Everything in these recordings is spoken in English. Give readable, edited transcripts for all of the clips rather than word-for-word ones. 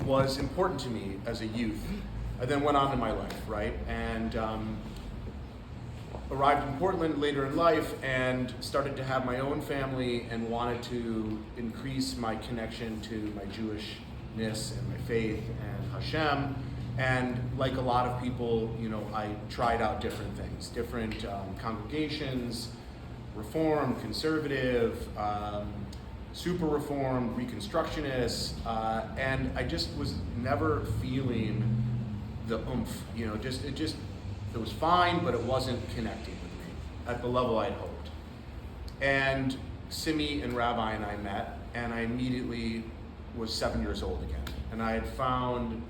Was important to me as a youth. I then went on in my life, right? And arrived in Portland later in life and started to have my own family and wanted to increase my connection to my Jewishness and my faith and Hashem. And like a lot of people, I tried out different things, different congregations, Reformed, Conservative, Super Reformed, Reconstructionist, and I just was never feeling the oomph. It was fine, but it wasn't connecting with me at the level I'd hoped. And Simi and Rabbi and I met, and I immediately was 7 years old again, and I had found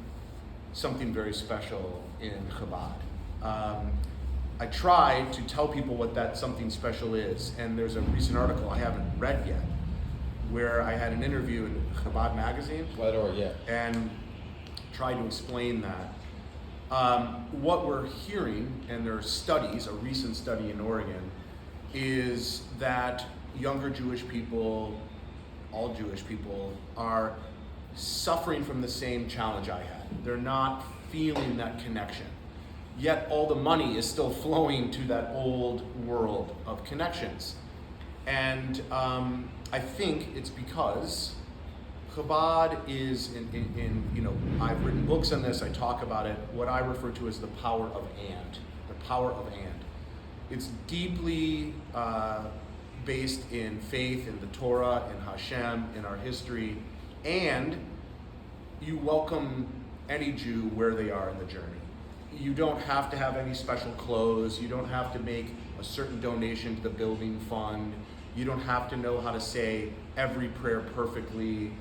something very special in Chabad. I tried to tell people what that something special is, and there's a recent article I haven't read yet, where I had an interview in Chabad magazine, and tried to explain that. What we're hearing, and there are studies, a recent study in Oregon, is that younger Jewish people, all Jewish people, are suffering from the same challenge I had. They're not feeling that connection. Yet all the money is still flowing to that old world of connections. And I think it's because Chabad is I've written books on this, I talk about it, what I refer to as the power of and. It's deeply based in faith, in the Torah, in Hashem, in our history, and you welcome any Jew where they are in the journey. You don't have to have any special clothes, you don't have to make a certain donation to the building fund, you don't have to know how to say every prayer perfectly.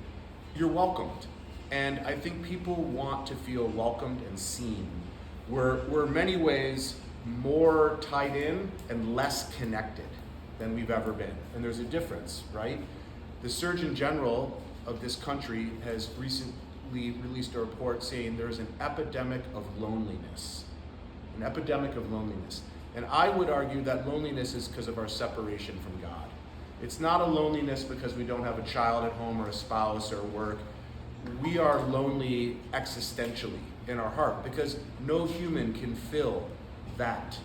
You're welcomed. And I think people want to feel welcomed and seen. We're in many ways more tied in and less connected than we've ever been. And there's a difference, right? The Surgeon General of this country has recently released a report saying there's an epidemic of loneliness. An epidemic of loneliness. And I would argue that loneliness is because of our separation from God. It's not a loneliness because we don't have a child at home or a spouse or work. We are lonely existentially in our heart because no human can fill that.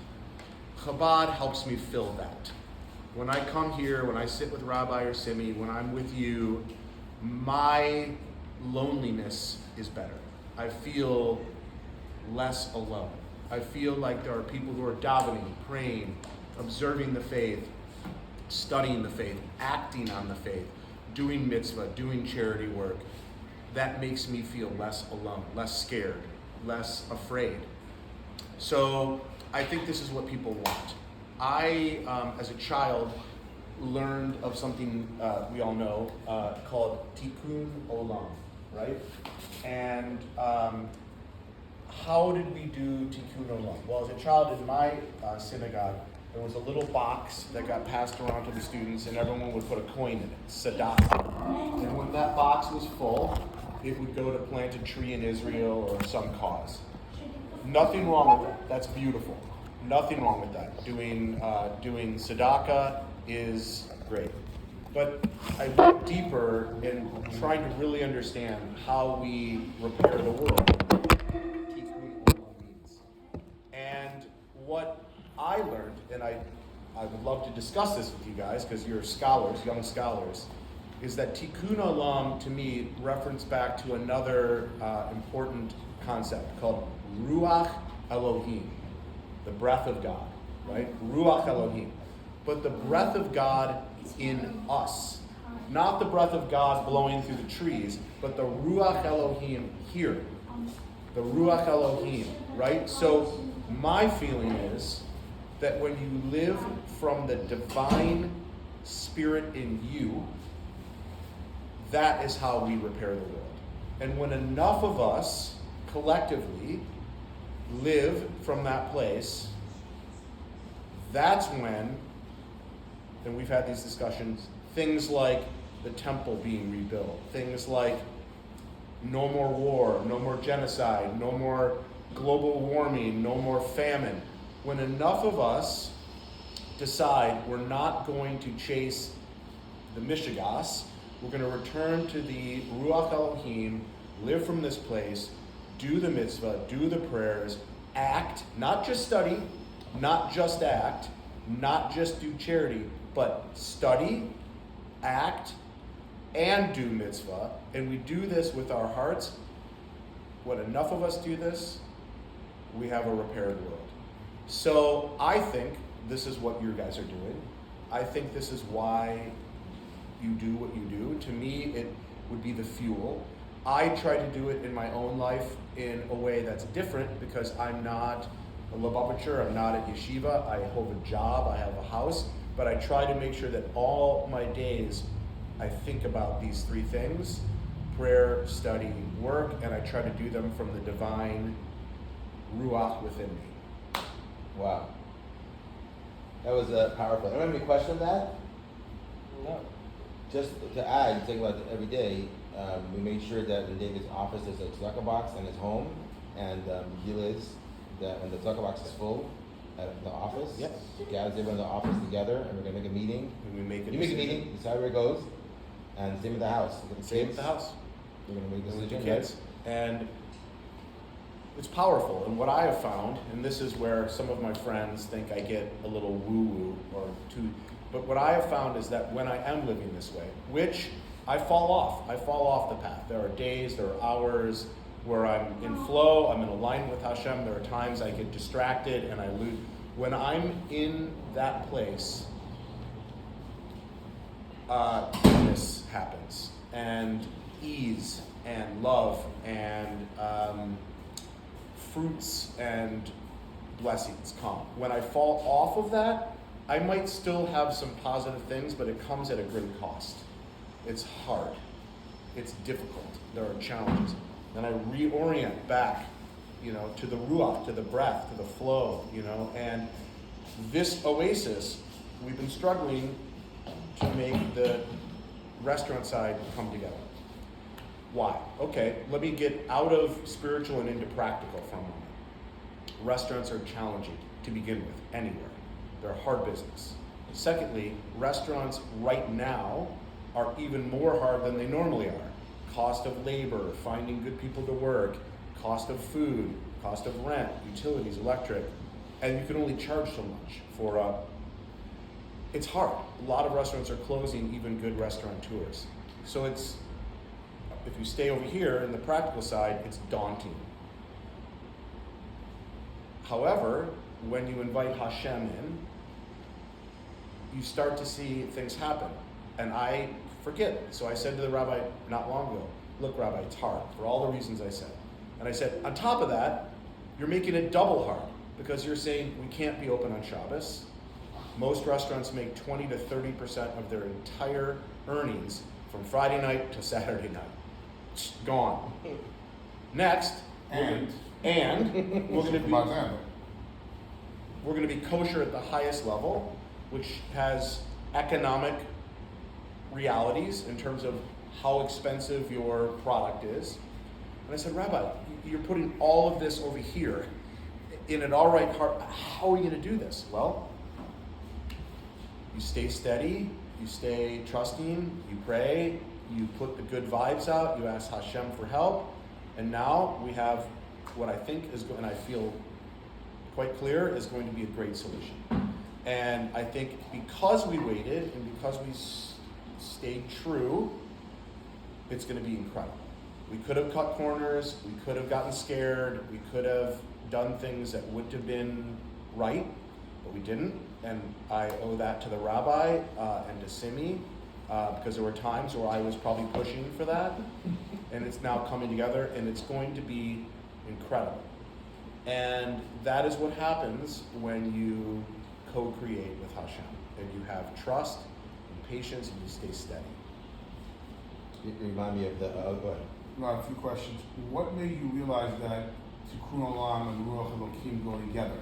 Chabad helps me fill that. When I come here, when I sit with Rabbi or Simi, when I'm with you, my loneliness is better. I feel less alone. I feel like there are people who are davening, praying, observing the faith, studying the faith, acting on the faith, doing mitzvah, doing charity work. That makes me feel less alone, less scared, less afraid. So I think this is what people want. I, as a child, learned of something we all know called Tikkun Olam, right? And how did we do Tikkun Olam? Well, as a child in my synagogue, there was a little box that got passed around to the students, and everyone would put a coin in it, tzedakah. And when that box was full, it would go to plant a tree in Israel or some cause. Nothing wrong with that. That's beautiful. Nothing wrong with that. Doing tzedakah is great. But I went deeper in trying to really understand how we repair the world. And what I learned, and I would love to discuss this with you guys because you're scholars, young scholars, is that Tikkun Olam to me referenced back to another important concept called Ruach Elohim, the breath of God, right? Ruach Elohim. But the breath of God in us. Not the breath of God blowing through the trees, but the Ruach Elohim here. The Ruach Elohim, right? So my feeling is that when you live from the divine spirit in you, that is how we repair the world. And when enough of us collectively live from that place, that's when, and we've had these discussions, things like the temple being rebuilt, things like no more war, no more genocide, no more global warming, no more famine. When enough of us decide we're not going to chase the mishigas, We're going to return to the Ruach Elohim, live from this place, do the mitzvah, do the prayers, act, not just study, not just act, not just do charity, but study, act, and do mitzvah. And we do this with our hearts. When enough of us do this, we have a repaired world. So I think this is what you guys are doing. I think this is why you do what you do. To me, it would be the fuel. I try to do it in my own life in a way that's different because I'm not a Lubavitcher, I'm not at Yeshiva, I have a job, I have a house, but I try to make sure that all my days I think about these three things: prayer, study, work, and I try to do them from the divine Ruach within me. Wow. That was powerful. Anyone have any question on that? No. Just to add, you think about it every day, we made sure that in David's office there's a tzedakah box in his home, and the deal is that when the tzedakah box is full at the office, Yes. he gathers everyone in the office together, and we're going to make a meeting. And we make You make a meeting, decide where it goes, and same with the house. With the Same kids, with the house. We're going to make a With the decision, kids. And it's powerful. And what I have found, and this is where some of my friends think I get a little woo-woo or too, but what I have found is that when I am living this way, which I fall off the path. There are days, there are hours where I'm in flow, I'm in alignment with Hashem. There are times I get distracted and I lose. When I'm in that place, goodness happens, and ease, and love, and fruits and blessings come. When I fall off of that, I might still have some positive things, but it comes at a great cost. It's hard. It's difficult. There are challenges. Then I reorient back, to the ruach, to the breath, to the flow, and this oasis, we've been struggling to make the restaurant side come together. Why? Okay, let me get out of spiritual and into practical for a moment. Restaurants are challenging to begin with, anywhere. They're a hard business. Secondly, restaurants right now are even more hard than they normally are. Cost of labor, finding good people to work, cost of food, cost of rent, utilities, electric, and you can only charge so much for it's hard. A lot of restaurants are closing, even good restaurateurs. So if you stay over here in the practical side, it's daunting. However, when you invite Hashem in, you start to see things happen. And I forget. So I said to the rabbi not long ago, look, Rabbi, it's hard for all the reasons I said. And I said, on top of that, you're making it double hard because you're saying we can't be open on Shabbos. Most restaurants make 20 to 30% of their entire earnings from Friday night to Saturday night. Gone. Next, we're going to be kosher at the highest level, which has economic realities in terms of how expensive your product is. And I said, Rabbi, you're putting all of this over here in an all right heart. How are you going to do this? Well, you stay steady, you stay trusting, you pray, you put the good vibes out, you ask Hashem for help, and now we have what I think is going, and I feel quite clear, is going to be a great solution. And I think because we waited and because we stayed true, it's going to be incredible. We could have cut corners, we could have gotten scared, we could have done things that wouldn't have been right, but we didn't. And I owe that to the rabbi and to Simi, because there were times where I was probably pushing for that, and it's now coming together, and it's going to be incredible. And that is what happens when you co-create with Hashem, and you have trust and patience, and you stay steady. You remind me of the, go ahead. No, a few questions. What made you realize that Tikkun Olam and Ruach Elohim go together?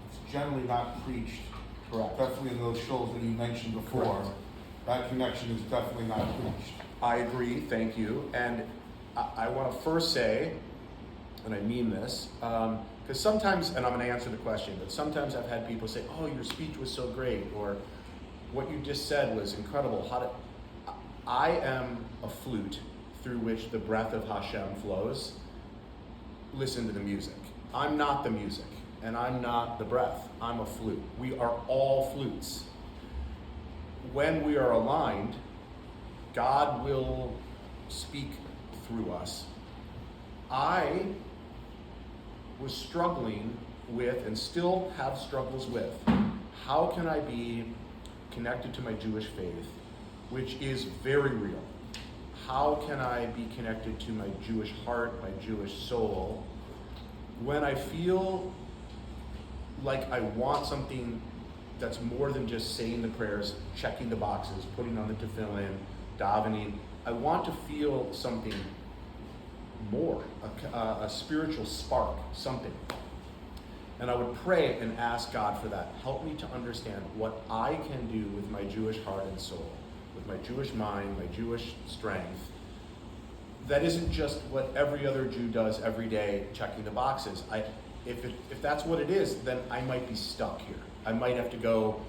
It's generally not preached. Correct. Definitely in those shows that you mentioned before. Correct. That connection is definitely not preached. I agree, thank you. And I want to first say, and I mean this, because sometimes, and I'm going to answer the question, but sometimes I've had people say, oh, your speech was so great, or what you just said was incredible. I am a flute through which the breath of Hashem flows. Listen to the music. I'm not the music, and I'm not the breath. I'm a flute. We are all flutes. When we are aligned, God will speak through us. I was struggling with, and still have struggles with, how can I be connected to my Jewish faith, which is very real? How can I be connected to my Jewish heart, my Jewish soul, when I feel like I want something that's more than just saying the prayers, checking the boxes, putting on the tefillin, davening? I want to feel something more, a spiritual spark, something. And I would pray and ask God for that. Help me to understand what I can do with my Jewish heart and soul, with my Jewish mind, my Jewish strength. That isn't just what every other Jew does every day, checking the boxes. If that's what it is, then I might be stuck here. I might have to go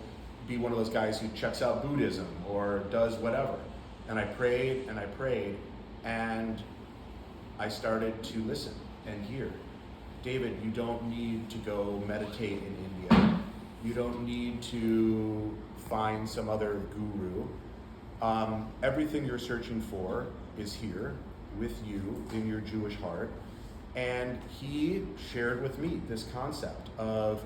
be one of those guys who checks out Buddhism or does whatever. And I prayed and I prayed, and I started to listen and hear. David, you don't need to go meditate in India. You don't need to find some other guru. Everything you're searching for is here with you in your Jewish heart. And he shared with me this concept of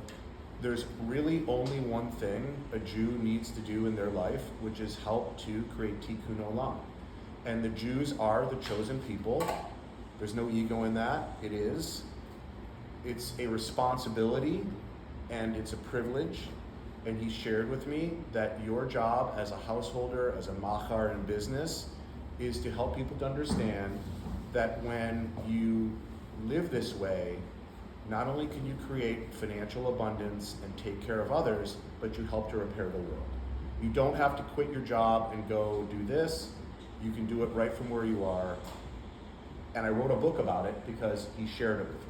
there's really only one thing a Jew needs to do in their life, which is help to create tikkun olam. And the Jews are the chosen people. There's no ego in that. It's a responsibility and it's a privilege. And he shared with me that your job as a householder, as a machar in business, is to help people to understand that when you live this way, not only can you create financial abundance and take care of others, but you help to repair the world. You don't have to quit your job and go do this. You can do it right from where you are. And I wrote a book about it because he shared it with me.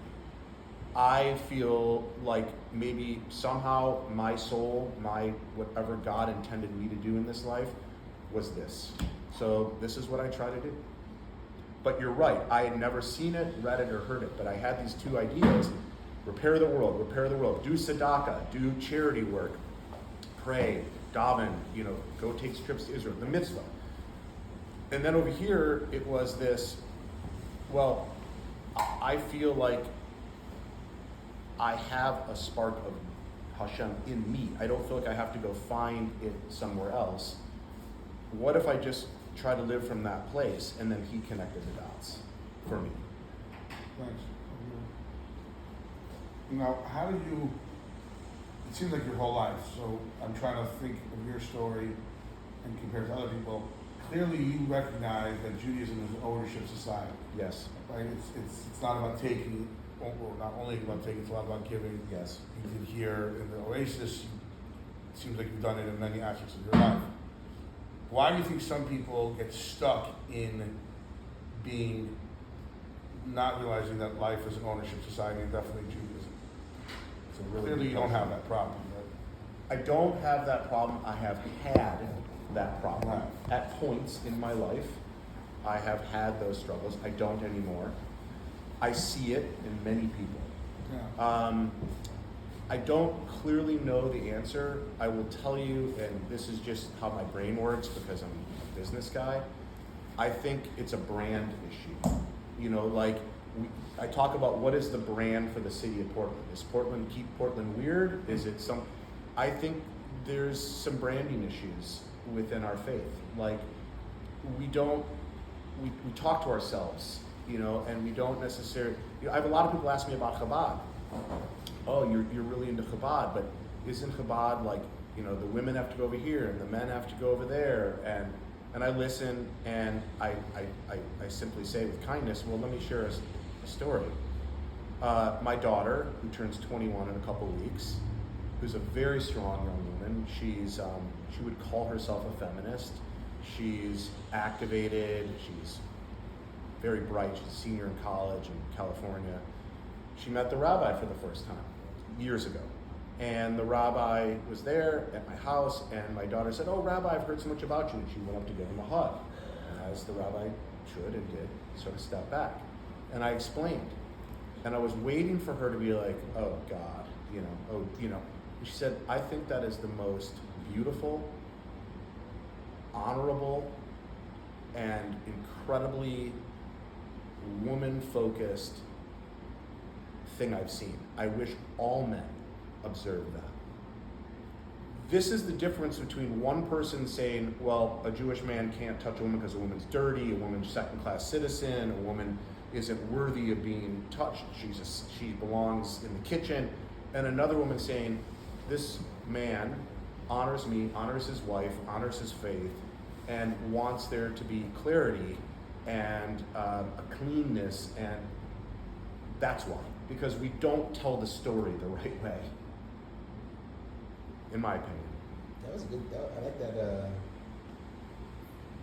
I feel like maybe somehow my soul, my whatever God intended me to do in this life was this. So this is what I try to do. But you're right, I had never seen it, read it, or heard it, but I had these two ideas: repair the world, do tzedakah, do charity work, pray, daven, go take trips to Israel, the mitzvah. And then over here, it was this, well, I feel like I have a spark of Hashem in me. I don't feel like I have to go find it somewhere else. What if I just try to live from that place? And then he connected the dots for me. Thanks. Now, how do you, it seems like your whole life, so I'm trying to think of your story and compare to other people. Clearly you recognize that Judaism is an ownership society. Yes. Right? It's not about taking, or not only about taking, it's a lot about giving. Yes. You did here in the Oasis, it seems like you've done it in many aspects of your life. Why do you think some people get stuck in being, not realizing that life is an ownership society, and definitely Judaism? So really Clearly you don't have that problem, right? I don't have that problem. I have had that problem. Right. At points in my life, I have had those struggles. I don't anymore. I see it in many people. Yeah. I don't clearly know the answer. I will tell you, and this is just how my brain works because I'm a business guy, I think it's a brand issue. I talk about what is the brand for the city of Portland. Is Portland keep Portland weird? Is it some, I think there's some branding issues within our faith. Like, we talk to ourselves, and we don't necessarily, I have a lot of people ask me about Chabad. Oh, you're really into Chabad, but isn't Chabad like, the women have to go over here and the men have to go over there? And I listen, and I simply say with kindness, well, let me share a story. My daughter, who turns 21 in a couple weeks, who's a very strong young woman, she would call herself a feminist. She's activated, she's very bright, she's a senior in college in California. She met the rabbi for the first time years ago. And the rabbi was there at my house, and my daughter said, "Oh, Rabbi, I've heard so much about you." And she went up to give him a hug. as the rabbi should and did, sort of step back. And I explained. And I was waiting for her to be like, oh God, She said, I think that is the most beautiful, honorable, and incredibly woman-focused thing I've seen. I wish all men observed that. This is the difference between one person saying, well, a Jewish man can't touch a woman because a woman's dirty, a woman's second-class citizen, a woman isn't worthy of being touched, she belongs in the kitchen, and another woman saying, this man honors me, honors his wife, honors his faith, and wants there to be clarity and a cleanness, and that's why. Because we don't tell the story the right way, in my opinion. That was a good. I like that.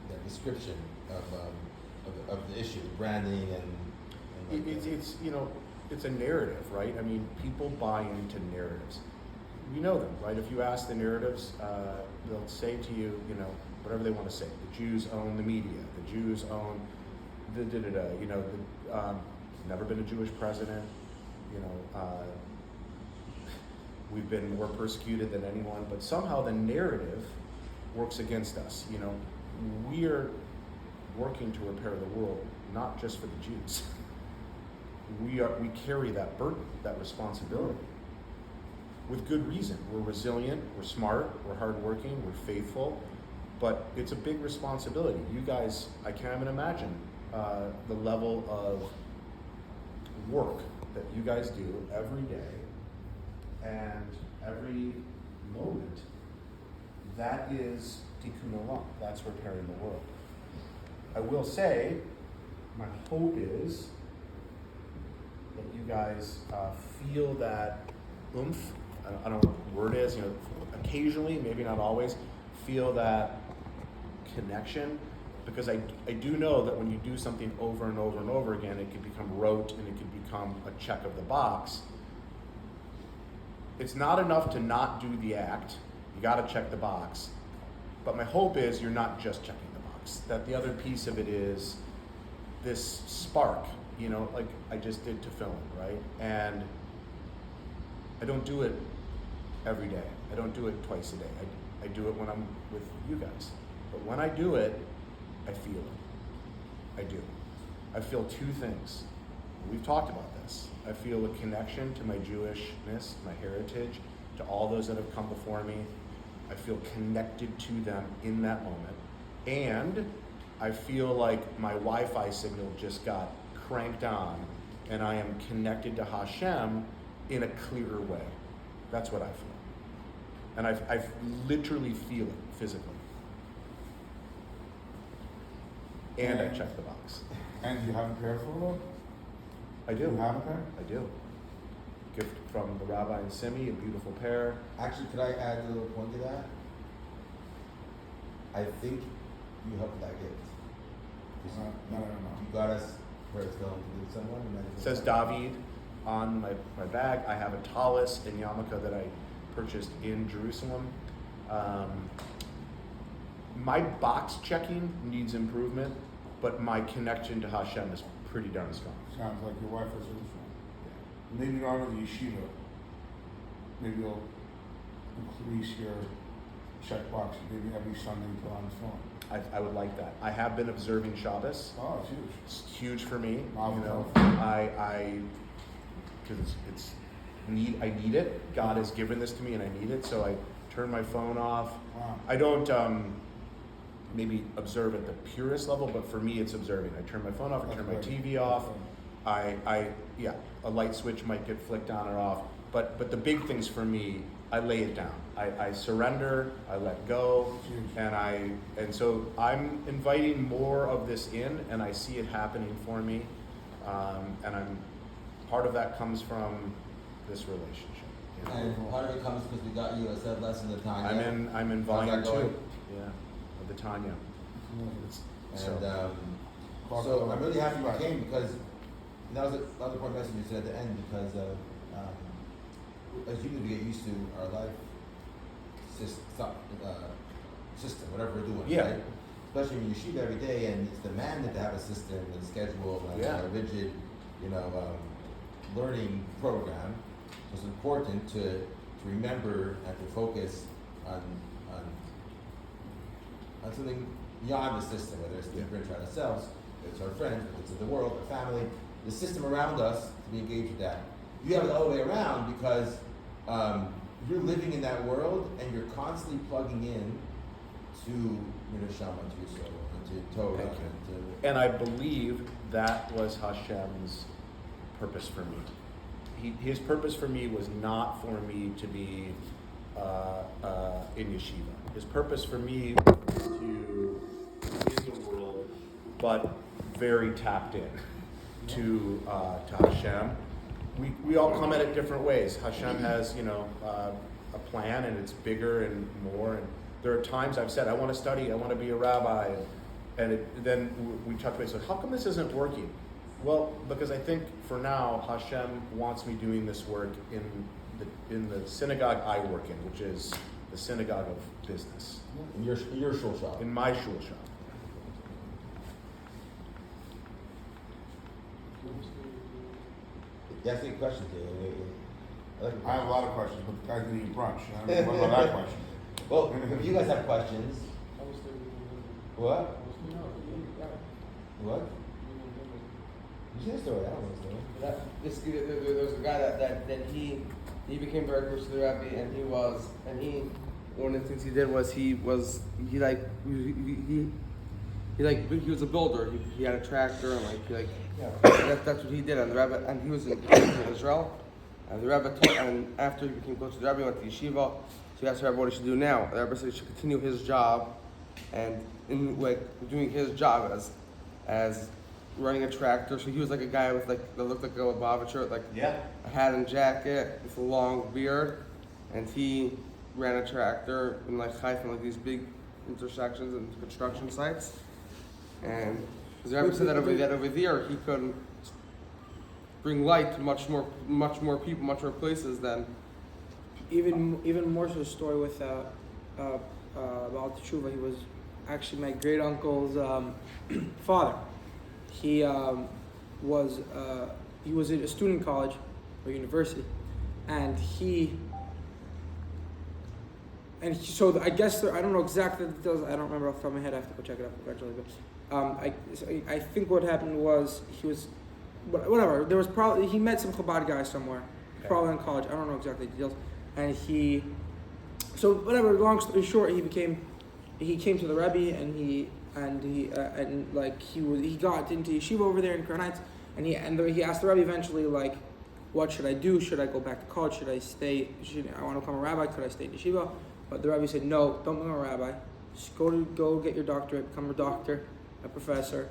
That description of the issue, the branding, and it's a narrative, right? I mean, people buy into narratives. We know them, right? If you ask the narratives, they'll say to you, whatever they want to say. The Jews own the media. The Jews own the da-da-da. Never been a Jewish president. We've been more persecuted than anyone, but somehow the narrative works against us. We're working to repair the world, not just for the Jews. We carry that burden, that responsibility, with good reason. We're resilient, we're smart, we're hardworking, we're faithful, but it's a big responsibility. You guys, I can't even imagine the level of work that you guys do every day and every moment. That is tikkun olam. That's repairing the world. I will say, my hope is that you guys feel that oomph. I don't know what the word is. Occasionally, maybe not always, feel that connection. Because I do know that when you do something over and over and over again, it can become rote and it can become a check of the box. It's not enough to not do the act. You got to check the box. But my hope is you're not just checking the box. That the other piece of it is this spark, like I just did to film, right? And I don't do it every day. I don't do it twice a day. I do it when I'm with you guys. But when I do it, I feel it. I do. I feel two things. We've talked about this. I feel a connection to my Jewishness, my heritage, to all those that have come before me. I feel connected to them in that moment. And I feel like my Wi-Fi signal just got cranked on and I am connected to Hashem in a clearer way. That's what I feel. And I literally feel it physically. And I check the box. And do you have a pair for them? I do. You have a pair? I do. Gift from the rabbi and Simi, a beautiful pair. Actually, could I add a little point to that? I think you helped that gift. I don't know. You got us where it's going to give someone. It says David on my bag. I have a tallis and yarmulke that I purchased in Jerusalem. My box checking needs improvement, but my connection to Hashem is pretty darn strong. Sounds like your wife is Jerusalem. Maybe in honor of the yeshiva, maybe you'll increase your checkbox maybe every Sunday you put on the phone. I would like that. I have been observing Shabbos. Oh, it's huge. It's huge for me. Wow. Because I need it. God has given this to me, and I need it. So I turn my phone off. Wow. I don't maybe observe at the purest level, but for me, it's observing. I turn my phone off. I turn my TV off. A light switch might get flicked on or off. But the big things for me, I lay it down. I surrender. I let go, and so I'm inviting more of this in, and I see it happening for me, and part of that comes from this relationship. And part of it comes because we got you a set lesson of Tanya. I'm in volume 2. Yeah, of the Tanya. And So so I'm really happy you came because that was another point message you said at the end because as humans we get used to our life system, whatever we're doing. Yeah. Right? especially in yeshiva every day, and it's demanded to have a system and schedule and Yeah. a rigid, learning program. It's important to remember and to focus on something beyond the system, whether it's deeper into ourselves, whether it's our friends, whether it's the world, the family, the system around us, to be engaged with that. You have it all the way around because you're living in that world and you're constantly plugging in to your neshama, to your soul, and to Torah. Thank you. And I believe that was Hashem's purpose for me. His purpose for me was not for me to be in yeshiva. His purpose for me was to be in the world, but very tapped in to Hashem. We all come at it different ways. Hashem has, a plan, and it's bigger and more. And there are times I've said, I want to study, I want to be a rabbi, and then we talk about it. So how come this isn't working? Well, because I think for now Hashem wants me doing this work in the synagogue I work in, which is the synagogue of business. In your shul shop. In my shul shop. That's a good question, I have a lot of questions, but the guys can eat brunch. What about that question? Well, if you guys have questions. What? What? You see the story? I don't know the story. There was a guy that he became very close to the rabbi, and one of the things he did was he was a builder. He had a tractor and that's what he did. And the rabbi, and he was in Israel, and the rabbi told, and after he became close to the rabbi, he went to yeshiva. So he asked the rabbi what he should do now. The rabbi said he should continue his job, and doing his job as running a tractor. So he was like a guy with that looked like a Lubavitch shirt, a hat and jacket with a long beard, and he ran a tractor in Haifa, these big intersections and construction sites. And the rabbi said that over there he could bring light to much more people, much more places than. Even more so the story with about Teshuva. He was actually my great uncle's father. He was at a student college or university, so I guess I don't know exactly the details. I don't remember off the top of my head. I have to go check it out eventually. But I think what happened was he was whatever. There was probably he met some Chabad guy somewhere, probably in college. I don't know exactly the details. And long story short, he came to the Rebbe and he got into yeshiva over there in Crown Heights, and he asked the Rebbe eventually, what should I do? Should I go back to college? Should I stay? I want to become a rabbi. Could I stay in yeshiva? But the Rebbe said, no, don't become a rabbi. Just go get your doctorate, become a doctor, a professor,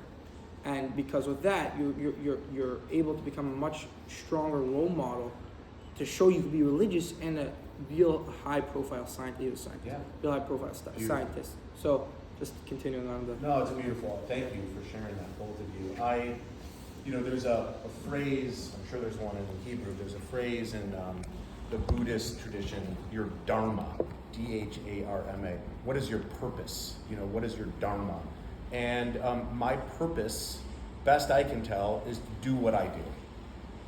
and because of that, you're able to become a much stronger role model to show you can be religious and a real high-profile scientist. Yeah. Real high-profile scientist. So just continuing on the. No, it's beautiful. Thank you for sharing that, both of you. There's a phrase, I'm sure there's one in Hebrew, there's a phrase in the Buddhist tradition, your dharma, Dharma. What is your purpose? What is your dharma? And my purpose, best I can tell, is to do what I do.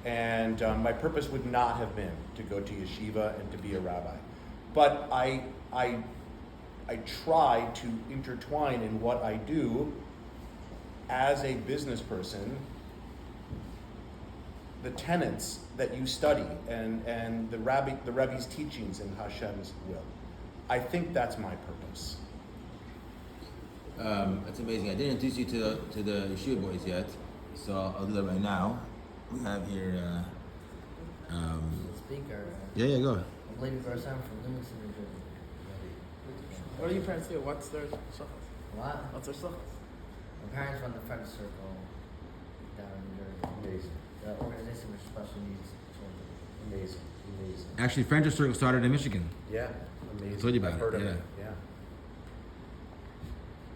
And my purpose would not have been to go to yeshiva and to be a rabbi. But I try to intertwine in what I do as a business person the tenets that you study and the Rebbe's teachings and Hashem's will. I think that's my purpose. That's amazing. I didn't introduce you to the Yeshiva boys yet, so I'll do that right now. We have here. Speaker. Yeah, go. I'm Lady Garson from Livingston, New Jersey. What are your parents do? What's their sukkah? What? What's their sukkah? My parents run the Friends Circle down in New Jersey. Amazing. The organization for special needs children. Amazing. Actually, Friendship Circle started in Michigan. Yeah, amazing. I told you about I've heard it, of it. Yeah.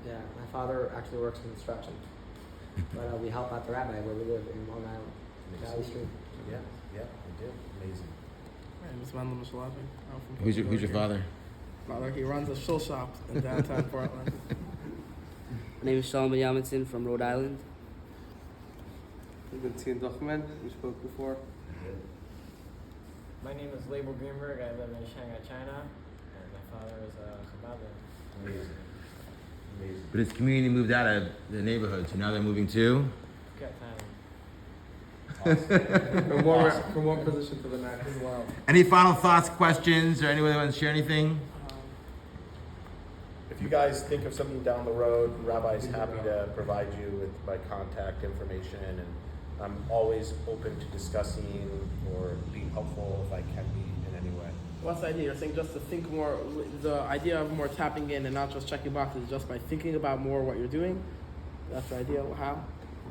Yeah, my father actually works in construction, but we help out the rabbi where we live in Long Island, Valley Street. Yeah, I did. Amazing. My name is Mendel Mishalabi. I'm from Who's your father? Father, he runs a shul shop in downtown Portland. My name is Shalom Yamitson from Rhode Island. You've been seeing Duchman. We spoke before. My name is Label Greenberg. I live in Shanghai, China, and my father is a Chabad. But his community moved out of the neighborhood, so now they're moving to? From one position to the next. Wow. Any final thoughts, questions, or anyone wants to share anything? If you guys think of something down the road, Rabbi's happy to provide you with my contact information, and I'm always open to discussing or being helpful if I can be in any way. What's the idea? You're saying just to think more, the idea of more tapping in and not just checking boxes, just by thinking about more what you're doing? That's the idea. How?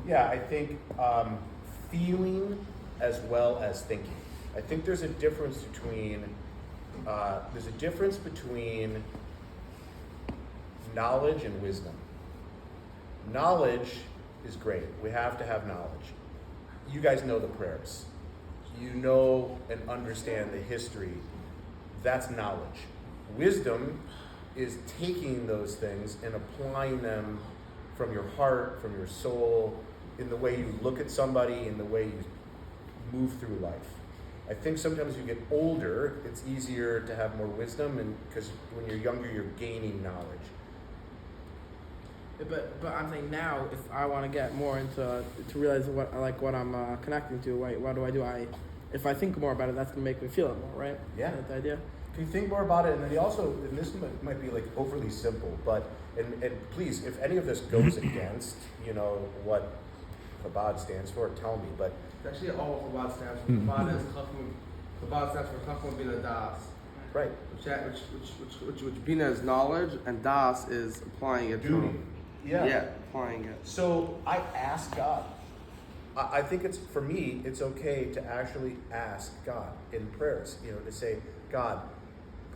Yeah, I think feeling as well as thinking. I think there's a difference between knowledge and wisdom. Knowledge is great. We have to have knowledge. You guys know the prayers. You know and understand the history. That's knowledge. Wisdom is taking those things and applying them from your heart, from your soul, in the way you look at somebody, in the way you move through life. I think sometimes you get older, it's easier to have more wisdom, and because when you're younger, you're gaining knowledge. But I'm saying now, if I want to get more into to realize what I'm connecting to, what do? If I think more about it, that's gonna make me feel it more, right? Yeah. That's the idea. If you think more about it, and then you also, and this might be like overly simple, but and please, if any of this goes against, what Chabad stands for, tell me. But It's actually all Chabad stands for. Chabad is Chabad stands for Chacham Bina Das. right, Which Bina is knowledge, and Das is applying it. duty. Yeah, applying it. So I ask God. I think for me, it's okay to actually ask God in prayers, to say, God,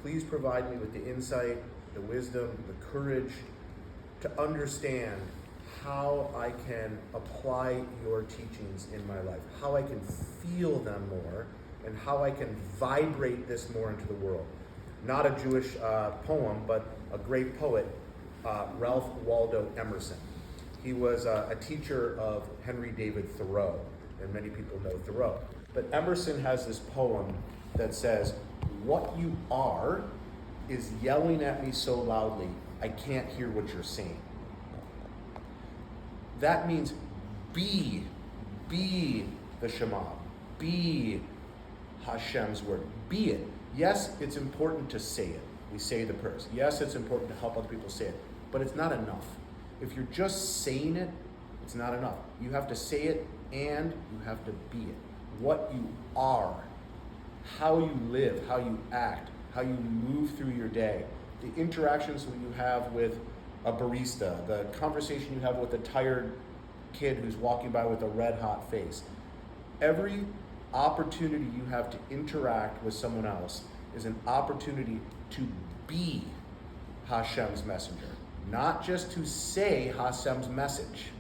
please provide me with the insight, the wisdom, the courage to understand how I can apply your teachings in my life, how I can feel them more, and how I can vibrate this more into the world. Not a Jewish poem, but a great poet, Ralph Waldo Emerson. He was a teacher of Henry David Thoreau, and many people know Thoreau. But Emerson has this poem that says, "What you are is yelling at me so loudly, I can't hear what you're saying." That means be the Shema, be Hashem's word, be it. Yes, it's important to say it. We say the prayers. Yes, it's important to help other people say it, but it's not enough. If you're just saying it, it's not enough. You have to say it and you have to be it. What you are, how you live, how you act, how you move through your day, the interactions that you have with a barista, the conversation you have with a tired kid who's walking by with a red hot face. Every opportunity you have to interact with someone else is an opportunity to be Hashem's messenger, not just to say Hashem's message.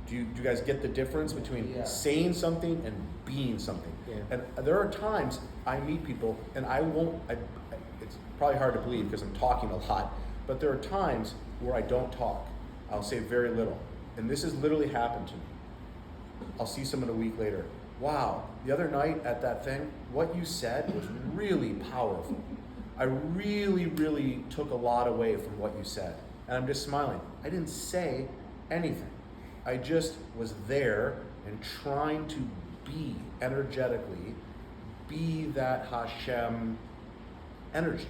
Do you guys get the difference between saying something and being something? Yeah. And there are times I meet people, and it's probably hard to believe because I'm talking a lot, but there are times where I don't talk. I'll say very little. And this has literally happened to me. I'll see someone a week later. Wow, the other night at that thing, what you said was really powerful. I really, really took a lot away from what you said. And I'm just smiling. I didn't say anything. I just was there and trying to be energetically, be that Hashem energy.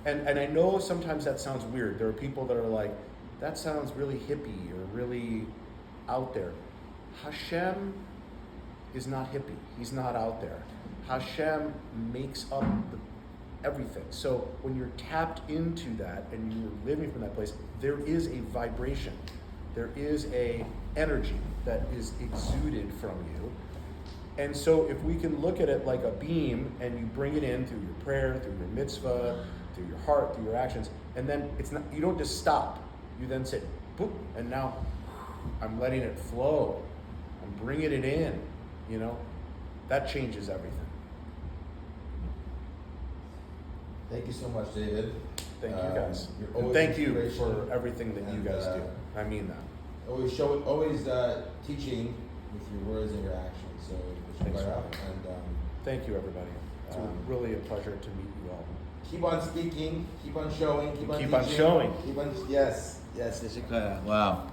And I know sometimes that sounds weird. There are people that are like, that sounds really hippie or really out there. Hashem is not hippie. He's not out there. Hashem makes up everything. So when you're tapped into that and you're living from that place, there is a vibration. There is a energy that is exuded from you. And so if we can look at it like a beam and you bring it in through your prayer, through your mitzvah, through your heart, through your actions, and then you don't just stop. You then say, boop, and now I'm letting it flow. I'm bringing it in, that changes everything. Thank you so much, David. Thank you guys. You're And always thank you inspiration. for everything that you And, guys do. I mean that. Always teaching with your words and your actions. So it's Thanks, right man. out. And Thank you, everybody. Really a pleasure to meet you all. keep on speaking, keep on showing, keep on Keep teaching. on showing. Keep on, yes, Yeshikoya. Wow.